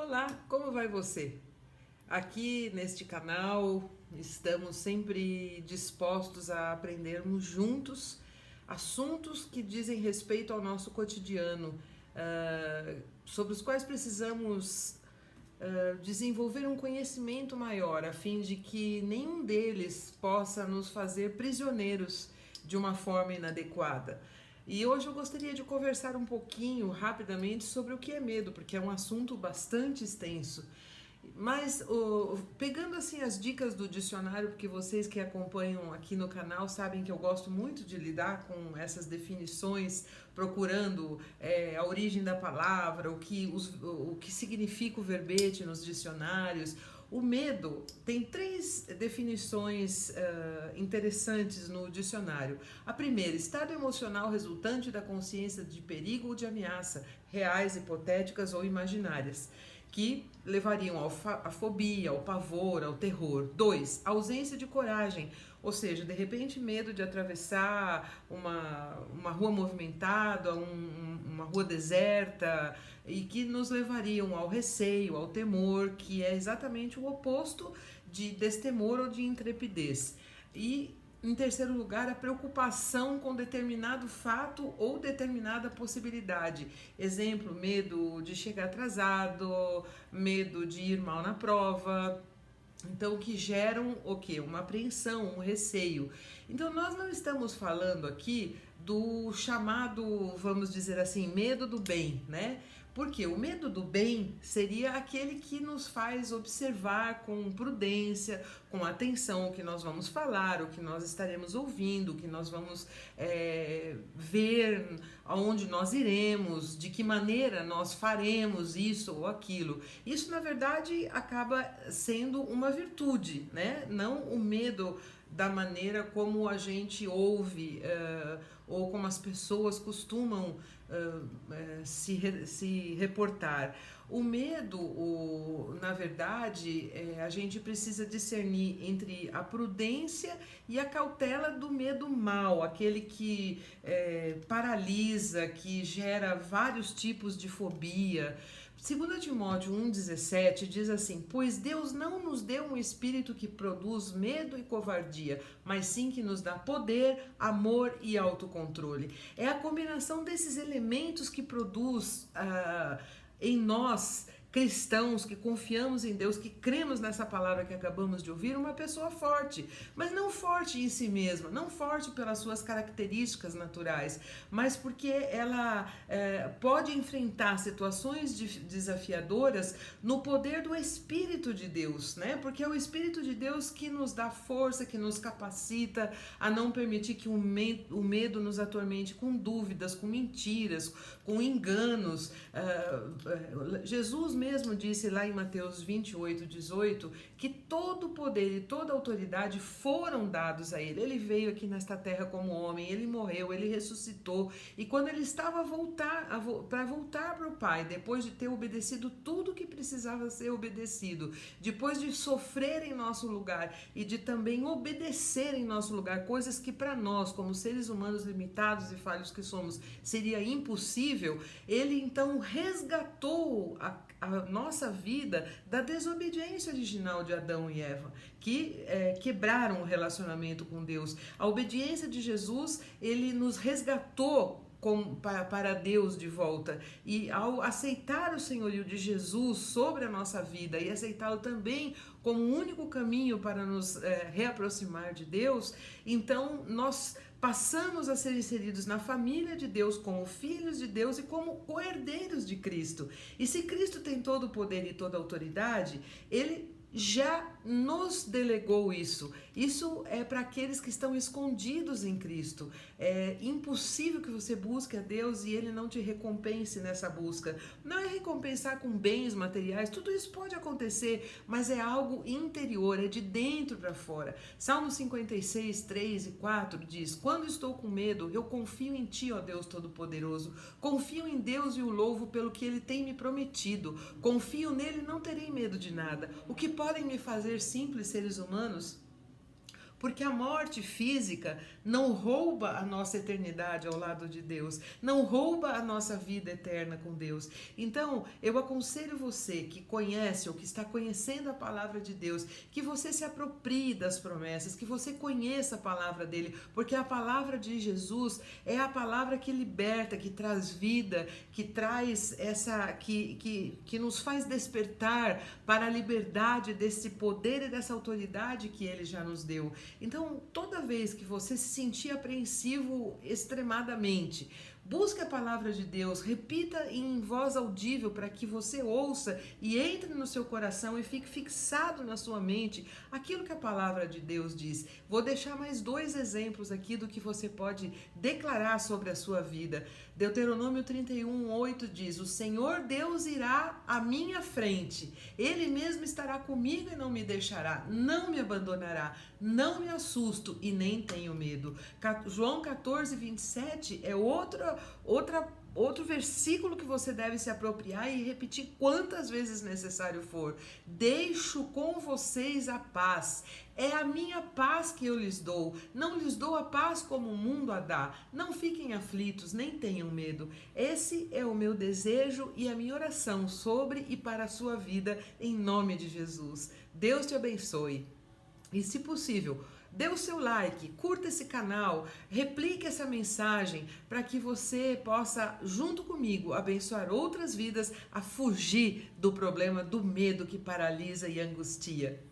Olá, como vai você? Aqui neste canal estamos sempre dispostos a aprendermos juntos assuntos que dizem respeito ao nosso cotidiano, sobre os quais precisamos desenvolver um conhecimento maior, a fim de que nenhum deles possa nos fazer prisioneiros de uma forma inadequada. E hoje eu gostaria de conversar um pouquinho, rapidamente, sobre o que é medo, porque é um assunto bastante extenso. Mas pegando assim as dicas do dicionário, porque vocês que acompanham aqui no canal sabem que eu gosto muito de lidar com essas definições, procurando a origem da palavra, o que significa o verbete nos dicionários. O medo tem três definições interessantes no dicionário. A primeira, estado emocional resultante da consciência de perigo ou de ameaça, reais, hipotéticas ou imaginárias, que levariam à fobia, ao pavor, ao terror. 2. Ausência de coragem, ou seja, de repente medo de atravessar uma rua movimentada, uma rua deserta, e que nos levariam ao receio, ao temor, que é exatamente o oposto de destemor ou de intrepidez. E em terceiro lugar, a preocupação com determinado fato ou determinada possibilidade. Exemplo, medo de chegar atrasado, medo de ir mal na prova. Então, que geram o quê? Uma apreensão, um receio. Então, nós não estamos falando aqui do chamado, vamos dizer assim, medo do bem, né? Porque o medo do bem seria aquele que nos faz observar com prudência, com atenção o que nós vamos falar, o que nós estaremos ouvindo, o que nós vamos ver, aonde nós iremos, de que maneira nós faremos isso ou aquilo. Isso, na verdade, acaba sendo uma virtude, né? Não o medo da maneira como a gente ouve ou como as pessoas costumam se reportar. O medo, na verdade, a gente precisa discernir entre a prudência e a cautela do medo mau, aquele que paralisa, que gera vários tipos de fobia. 2 Timóteo 1,17 diz assim: pois Deus não nos deu um espírito que produz medo e covardia, mas sim que nos dá poder, amor e autocontrole. É a combinação desses elementos que produz em nós, cristãos que confiamos em Deus, que cremos nessa palavra que acabamos de ouvir, uma pessoa forte, mas não forte em si mesma, não forte pelas suas características naturais, mas porque ela pode enfrentar situações desafiadoras no poder do Espírito de Deus, né? Porque é o Espírito de Deus que nos dá força, que nos capacita a não permitir que o medo nos atormente com dúvidas, com mentiras, com enganos. Jesus mesmo disse lá em Mateus 28:18 que todo o poder e toda a autoridade foram dados a ele. Ele veio aqui nesta terra como homem, ele morreu, ele ressuscitou, e quando ele estava para voltar para o Pai, depois de ter obedecido tudo que precisava ser obedecido, depois de sofrer em nosso lugar e de também obedecer em nosso lugar, coisas que para nós, como seres humanos limitados e falhos que somos, seria impossível, ele então resgatou a nossa vida da desobediência original de Adão e Eva, que quebraram o relacionamento com Deus. A obediência de Jesus, ele nos resgatou para Deus de volta, e ao aceitar o senhorio de Jesus sobre a nossa vida e aceitá-lo também como o único caminho para nos reaproximar de Deus, então nós passamos a ser inseridos na família de Deus como filhos de Deus e como co-herdeiros de Cristo. E se Cristo tem todo o poder e toda a autoridade, ele já nos delegou isso. Isso é para aqueles que estão escondidos em Cristo. É impossível que você busque a Deus e Ele não te recompense nessa busca. Não é recompensar com bens materiais, tudo isso pode acontecer, mas é algo interior, é de dentro para fora. Salmo 56, 3 e 4 diz: quando estou com medo, eu confio em Ti, ó Deus Todo-Poderoso. Confio em Deus e o louvo pelo que Ele tem me prometido. Confio nele e não terei medo de nada. O que podem me fazer simples seres humanos? porque a morte física não rouba a nossa eternidade ao lado de Deus, não rouba a nossa vida eterna com Deus. Então, eu aconselho você que conhece ou que está conhecendo a palavra de Deus, que você se aproprie das promessas, que você conheça a palavra dele, porque a palavra de Jesus é a palavra que liberta, que traz vida, que traz que nos faz despertar para a liberdade desse poder e dessa autoridade que ele já nos deu. Então, toda vez que você se sentir apreensivo extremadamente, busque a palavra de Deus, repita em voz audível para que você ouça e entre no seu coração e fique fixado na sua mente aquilo que a palavra de Deus diz. Vou deixar mais 2 exemplos aqui do que você pode declarar sobre a sua vida. Deuteronômio 31:8 diz: o Senhor Deus irá à minha frente, Ele mesmo estará comigo e não me deixará, não me abandonará, não me assusto e nem tenho medo. João 14:27 é outro versículo que você deve se apropriar e repetir quantas vezes necessário for. Deixo com vocês a paz. É a minha paz que eu lhes dou. Não lhes dou a paz como o mundo a dá. Não fiquem aflitos, nem tenham medo. Esse é o meu desejo e a minha oração sobre e para a sua vida, em nome de Jesus. Deus te abençoe. E, se possível, dê o seu like, curta esse canal, replique essa mensagem para que você possa, junto comigo, abençoar outras vidas a fugir do problema do medo que paralisa e angustia.